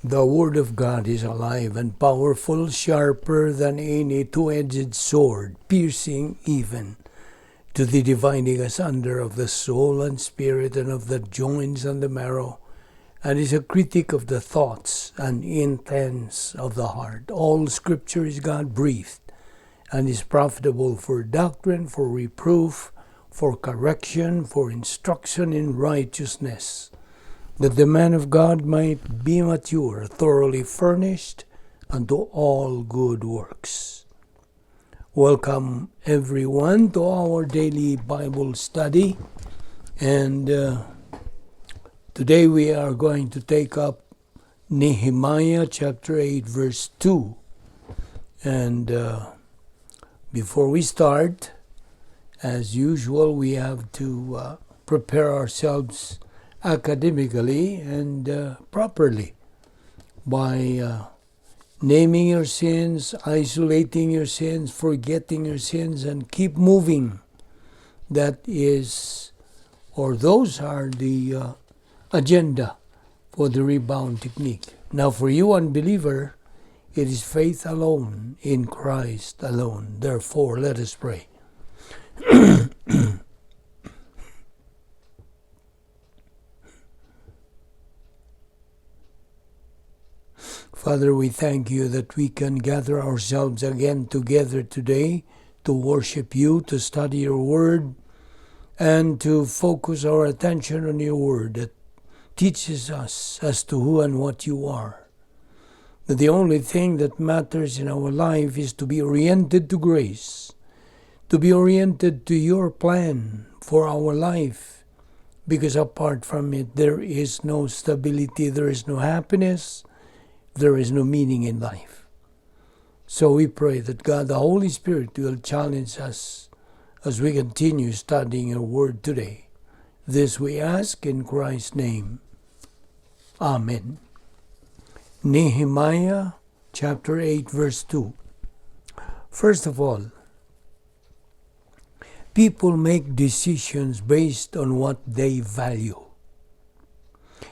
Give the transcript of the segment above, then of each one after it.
The Word of God is alive and powerful, sharper than any two-edged sword, piercing even to the dividing asunder of the soul and spirit and of the joints and the marrow, and is a critic of the thoughts and intents of the heart. All Scripture is God-breathed and is profitable for doctrine, for reproof, for correction, for instruction in righteousness, that the man of God might be mature, thoroughly furnished unto all good works. Welcome everyone to our daily Bible study, and today we are going to take up Nehemiah chapter 8 verse 2. And before we start, as usual, we have to prepare ourselves academically and properly by naming your sins, isolating your sins, forgetting your sins, and keep moving. That is, or those are the agenda for the rebound technique. Now, for you unbeliever, it is faith alone in Christ alone. Therefore, let us pray. Father, we thank you that we can gather ourselves again together today to worship you, to study your word, and to focus our attention on your word that teaches us as to who and what you are. That the only thing that matters in our life is to be oriented to grace, to be oriented to your plan for our life, because apart from it, there is no stability, there is no happiness, there is no meaning in life. So we pray that God, the Holy Spirit, will challenge us as we continue studying your word today. This we ask in Christ's name. Amen. Nehemiah chapter 8 verse 2. First of all, people make decisions based on what they value.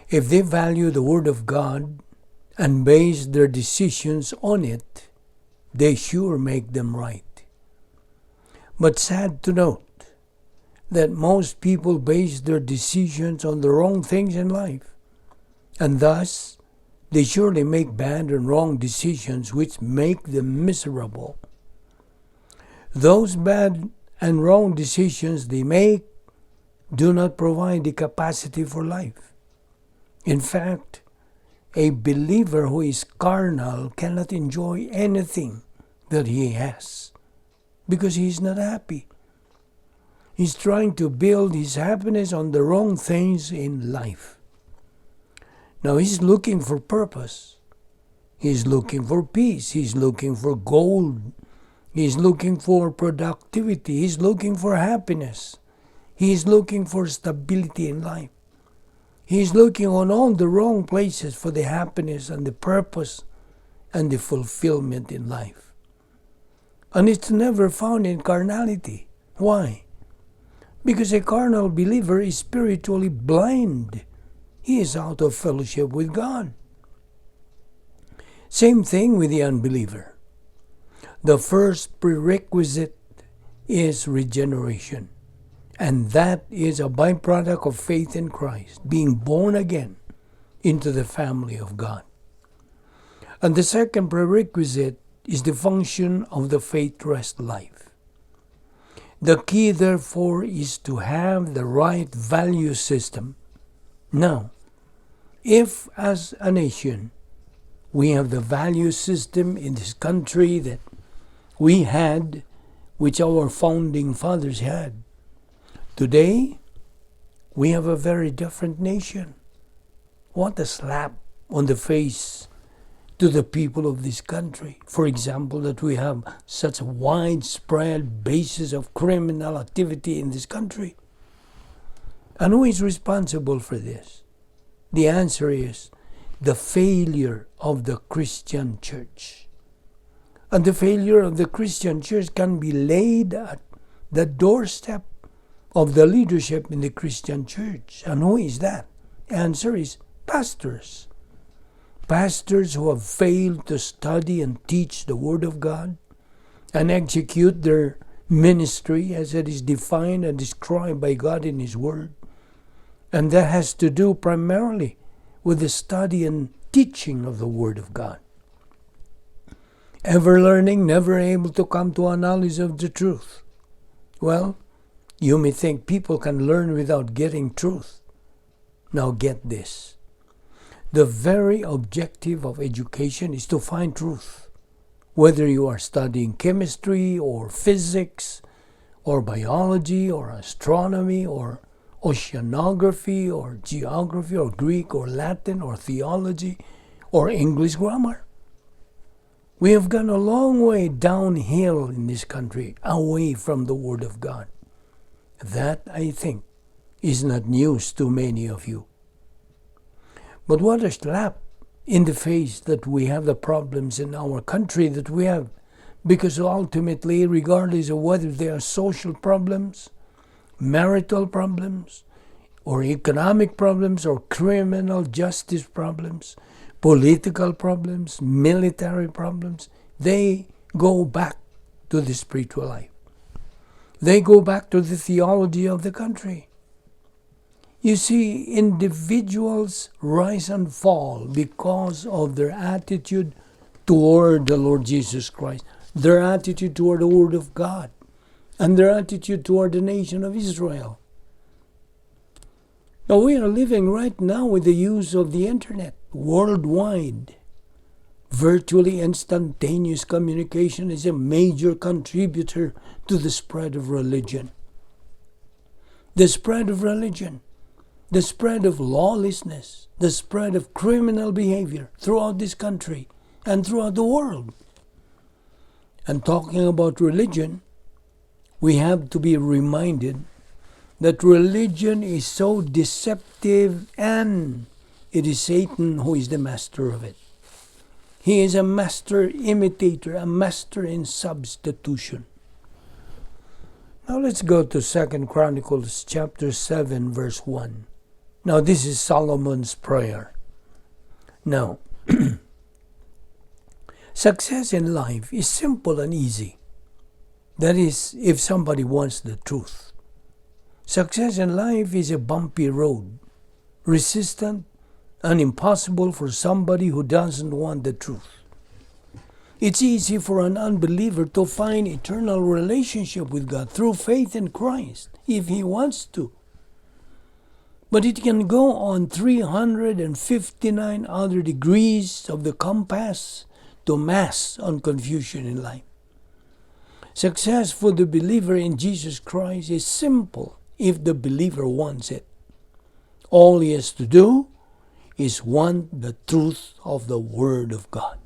If they value the word of God and base their decisions on it, they sure make them right. But sad to note that most people base their decisions on the wrong things in life, and thus they surely make bad and wrong decisions which make them miserable. Those bad and wrong decisions they make do not provide the capacity for life. In fact, a believer who is carnal cannot enjoy anything that he has because he is not happy. He's trying to build his happiness on the wrong things in life. Now he's looking for purpose. He's looking for peace. He's looking for gold. He's looking for productivity. He's looking for happiness. He's looking for stability in life. He's looking on all the wrong places for the happiness and the purpose and the fulfillment in life. And it's never found in carnality. Why? Because a carnal believer is spiritually blind. He is out of fellowship with God. Same thing with the unbeliever. The first prerequisite is regeneration. And that is a byproduct of faith in Christ, being born again into the family of God. And the second prerequisite is the function of the faith-rest life. The key, therefore, is to have the right value system. Now, if as a nation we have the value system in this country that we had, which our founding fathers had, today, we have a very different nation. What a slap on the face to the people of this country. For example, that we have such a widespread basis of criminal activity in this country. And who is responsible for this? The answer is the failure of the Christian church. And the failure of the Christian church can be laid at the doorstep of the leadership in the Christian church. And who is that? The answer is pastors. Pastors who have failed to study and teach the Word of God and execute their ministry as it is defined and described by God in His Word. And that has to do primarily with the study and teaching of the Word of God. Ever learning, never able to come to a knowledge of the truth. Well, you may think people can learn without getting truth. Now get this. The very objective of education is to find truth. Whether you are studying chemistry or physics or biology or astronomy or oceanography or geography or Greek or Latin or theology or English grammar. We have gone a long way downhill in this country, away from the Word of God. That, I think, is not news to many of you. But what a slap in the face that we have the problems in our country that we have. Because ultimately, regardless of whether they are social problems, marital problems, or economic problems, or criminal justice problems, political problems, military problems, they go back to the spiritual life. They go back to the theology of the country. You see, individuals rise and fall because of their attitude toward the Lord Jesus Christ, their attitude toward the Word of God, and their attitude toward the nation of Israel. Now we are living right now with the use of the internet worldwide. Virtually instantaneous communication is a major contributor to the spread of religion. The spread of religion, the spread of lawlessness, the spread of criminal behavior throughout this country and throughout the world. And talking about religion, we have to be reminded that religion is so deceptive, and it is Satan who is the master of it. He is a master imitator, a master in substitution. Now let's go to 2 Chronicles chapter 7 verse 1. Now this is Solomon's prayer. Now, success in life is simple and easy. That is, if somebody wants the truth. Success in life is a bumpy road, resistant and impossible for somebody who doesn't want the truth. It's easy for an unbeliever to find eternal relationship with God through faith in Christ, if he wants to. But it can go on 359 other degrees of the compass to mass on confusion in life. Success for the believer in Jesus Christ is simple if the believer wants it. All he has to do is want the truth of the Word of God.